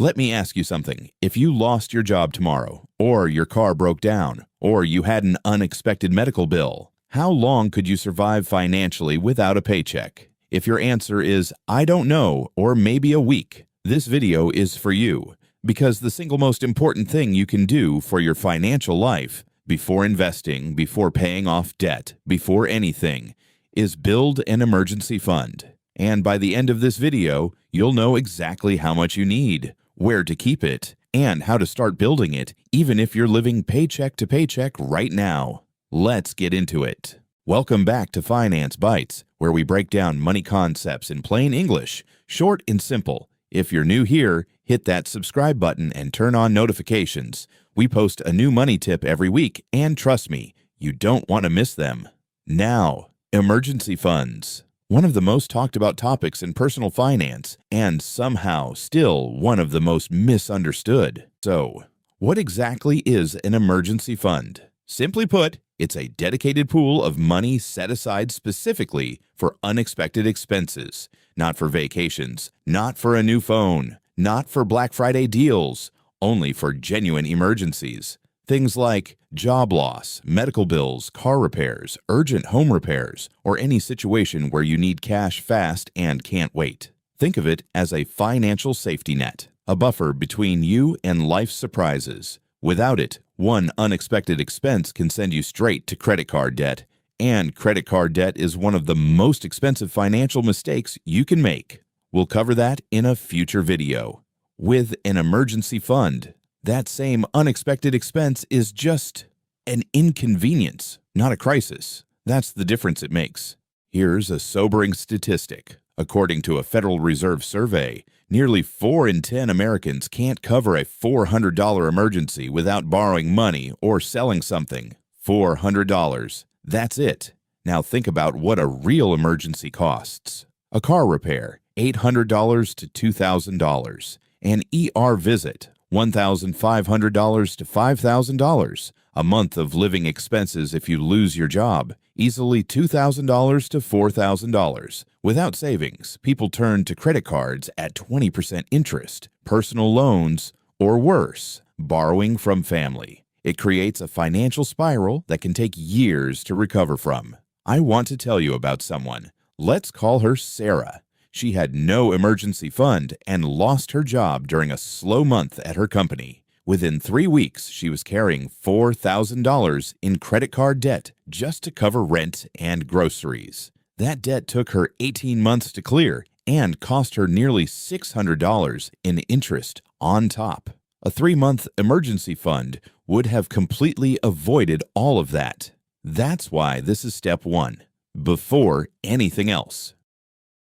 Let me ask you something. If you lost your job tomorrow, or your car broke down, or you had an unexpected medical bill, how long could you survive financially without a paycheck? If your answer is, I don't know, or maybe a week, this video is for you, because the single most important thing you can do for your financial life, before investing, before paying off debt, before anything, is build an emergency fund. And by the end of this video, you'll know exactly how much you need, where to keep it, and how to start building it, even if you're living paycheck to paycheck right now. Let's get into it. Welcome back to Finance Bytes, where we break down money concepts in plain English, short and simple. If you're new here, hit that subscribe button and turn on notifications. We post a new money tip every week, and trust me, you don't want to miss them. Now, emergency funds. One of the most talked about topics in personal finance, and somehow still one of the most misunderstood. So, what exactly is an emergency fund? Simply put, it's a dedicated pool of money set aside specifically for unexpected expenses, not for vacations, not for a new phone, not for Black Friday deals, only for genuine emergencies. Things like job loss, medical bills, car repairs, urgent home repairs, or any situation where you need cash fast and can't wait. Think of it as a financial safety net, a buffer between you and life's surprises. Without it, one unexpected expense can send you straight to credit card debt, and credit card debt is one of the most expensive financial mistakes you can make. We'll cover that in a future video. With an emergency fund, that same unexpected expense is just an inconvenience, not a crisis. That's the difference it makes. Here's a sobering statistic. According to a Federal Reserve survey, nearly 4 in 10 Americans can't cover a $400 emergency without borrowing money or selling something. $400. That's it. Now think about what a real emergency costs. A car repair, $800 to $2,000. An ER visit, $1,500 to $5,000. A month of living expenses if you lose your job, easily $2,000 to $4,000. Without savings, people turn to credit cards at 20% interest, personal loans, or worse, borrowing from family. It creates a financial spiral that can take years to recover from. I want to tell you about someone. Let's call her Sarah. She had no emergency fund and lost her job during a slow month at her company. Within 3 weeks, she was carrying $4,000 in credit card debt just to cover rent and groceries. That debt took her 18 months to clear and cost her nearly $600 in interest on top. A 3-month emergency fund would have completely avoided all of that. That's why this is step 1, before anything else.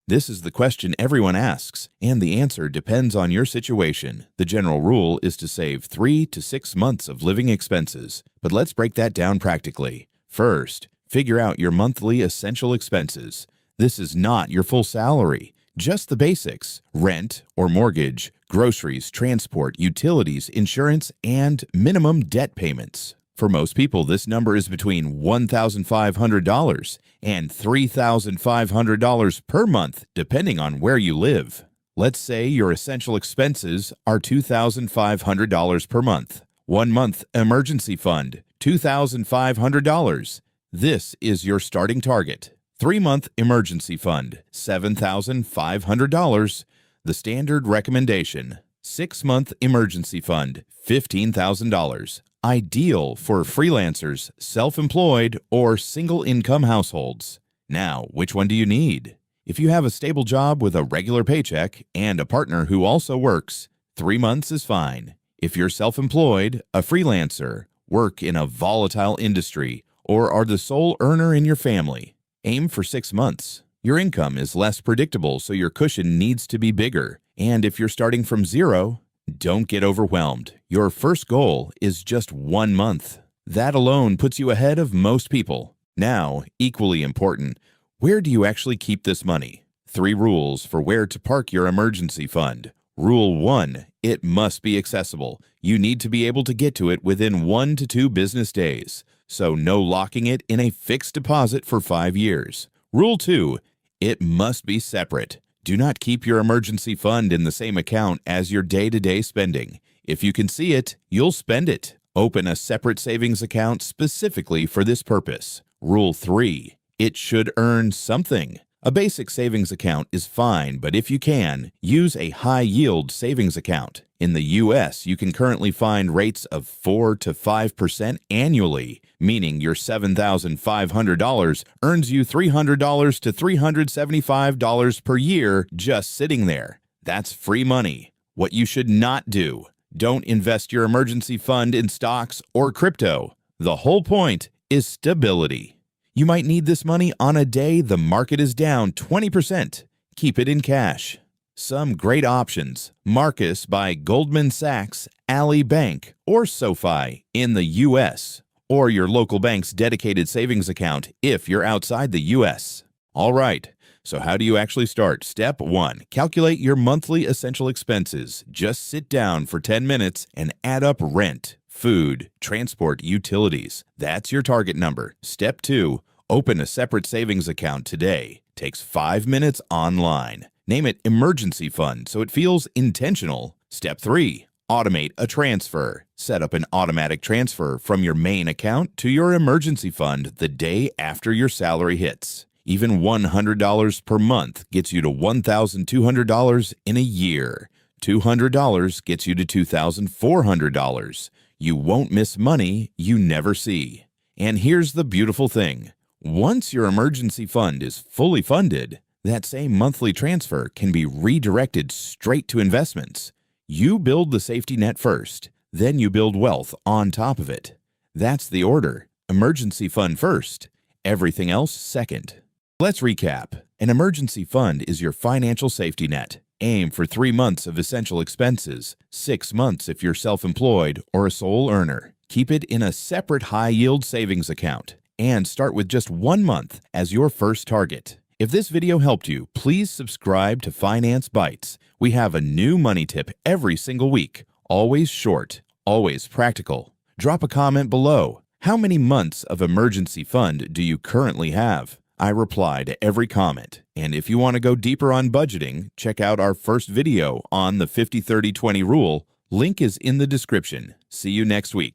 This is the question everyone asks, and the answer depends on your situation. The general rule is to save 3 to 6 months of living expenses, but let's break that down practically. First, figure out your monthly essential expenses. This is not your full salary, just the basics: rent or mortgage, groceries, transport, utilities, insurance, and minimum debt payments. For most people, this number is between $1,500 and $3,500 per month, depending on where you live. Let's say your essential expenses are $2,500 per month. 1 month emergency fund, $2,500. This is your starting target. 3-month emergency fund, $7,500. The standard recommendation. 6-month emergency fund, $15,000. Ideal for freelancers, self-employed, or single-income households. Now, which one do you need? If you have a stable job with a regular paycheck and a partner who also works, 3 months is fine. If you're self-employed, a freelancer, work in a volatile industry, or are the sole earner in your family, aim for 6 months. Your income is less predictable, so your cushion needs to be bigger. And if you're starting from zero, don't get overwhelmed. Your first goal is just 1 month. That alone puts you ahead of most people. Now, equally important, where do you actually keep this money? 3 rules for where to park your emergency fund. Rule 1, it must be accessible. You need to be able to get to it within 1 to 2 business days. So no locking it in a fixed deposit for 5 years. Rule 2, it must be separate. Do not keep your emergency fund in the same account as your day-to-day spending. If you can see it, you'll spend it. Open a separate savings account specifically for this purpose. Rule 3. It should earn something. A basic savings account is fine, but if you can, use a high-yield savings account. In the U.S., you can currently find rates of 4 to 5% annually, meaning your $7,500 earns you $300 to $375 per year just sitting there. That's free money. What you should not do: don't invest your emergency fund in stocks or crypto. The whole point is stability. You might need this money on a day the market is down 20%. Keep it in cash. Some great options: Marcus by Goldman Sachs, Ally Bank, or SoFi in the U.S., or your local bank's dedicated savings account if you're outside the U.S. All right, so how do you actually start? Step 1. Calculate your monthly essential expenses. Just sit down for 10 minutes and add up rent, food, transport, utilities. That's your target number. Step 2. Open a separate savings account today. Takes 5 minutes online. Name it emergency fund so it feels intentional. Step 3. Automate a transfer. Set up an automatic transfer from your main account to your emergency fund the day after your salary hits. Even $100 per month gets you to $1,200 in a year. $200 gets you to $2,400. You won't miss money you never see. And here's the beautiful thing: once your emergency fund is fully funded, that same monthly transfer can be redirected straight to investments. You build the safety net first, then you build wealth on top of it. That's the order: emergency fund first, everything else second. Let's recap. An emergency fund is your financial safety net. Aim for 3 months of essential expenses, 6 months if you're self-employed or a sole earner. Keep it in a separate high-yield savings account, and start with just 1 month as your first target. If this video helped you, please subscribe to Finance Bytes. We have a new money tip every single week. Always short, always practical. Drop a comment below. How many months of emergency fund do you currently have? I reply to every comment. And if you want to go deeper on budgeting, check out our first video on the 50-30-20 rule. Link is in the description. See you next week.